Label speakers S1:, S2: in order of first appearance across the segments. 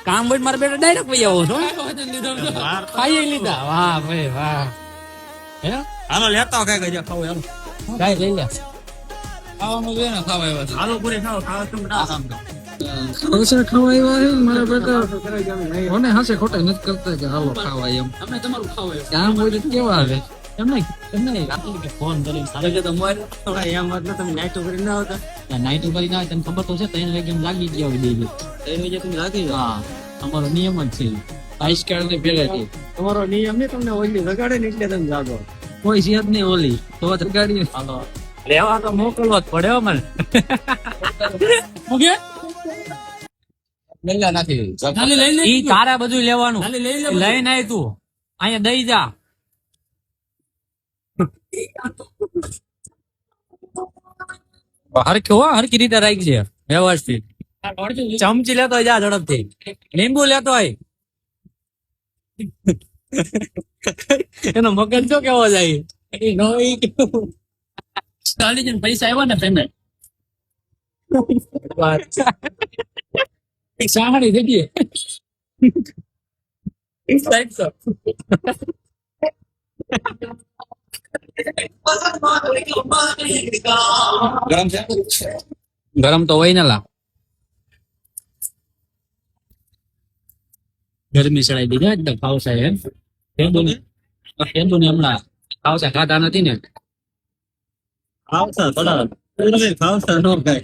S1: કામ હોય મારા બેટા ડાયરેક્ટ વહી આવો છો ખાઈ લીધા વાહ ભાઈ વાહ હે
S2: હાલો લેતા કઈ ગઈ ખાવ હાલો
S1: કાઈ લઈ લે
S2: ખાવાનું છે ને ખાવા આવ્યા છે હાલો પૂરે ખાવ ખાવા તો ના કામ કરો
S3: હશે ખાવા આવ્યા છે મારા બેટા કોને હશે ખોટા નથી કરતા કે હાલો ખાવા એમ
S1: અમે તમારું ખાવ
S3: કામ હોય તો કેવા આવે
S1: એમ નહીં ફોન કરીને સારે કે તમારે થોડા એમ વાત તમે નાઈટો કરી ના આવતા નાઈટો કરી ના તને ખબર તો છે 3 વાગે એમ લાગી ગયા હોય ડેલી 3 વાગે તમે લાગી હા અમારો નિયમ જ છે આઈસ કાર્ડ ને ભેગા તમારો નિયમ ને તમને ઓલી લગાડે ને એટલે તમે જાગો કોઈ છે જ નહીં ઓલી તો લગાડી હાલો લેવા તો મોકલવો જ પડે હો મને ઓકે
S2: લઈ લે નાખી
S1: ઈ તારા બધું લેવાનું લઈને આય તું અહીંયા દઈ જા હરકી રીતે રાખજે વ્યવસ્થિત ચમચી લેતો હોય જા ઝડપથી લીંબુ લેતો હોય એનો મગજ જો કેવો જાય પૈસા આવ્યા ને પેમેન્ટ સાહાણી થઈ ગઈ
S2: ગરમ છે
S1: ગરમ તો હોય ને લા ગરમી ચડાઈ દીધી એકદમ ખાવસા એમ કેદુ ને હમણાં ખાવસા ખાતા નથી ને
S2: ખાવસા થોડા પૂરે ખાવસા નો કાય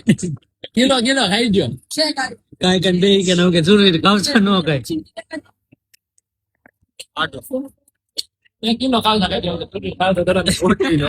S1: કિલો ખાઈ ગયો કાઈ કઈ બે કે નો કે જરૂરી ખાવસા નો કાઈ
S2: આટો
S1: 1 કિલો ખાવસા ખાઈ ગયો તું ખાવ તો તરત
S2: કિલો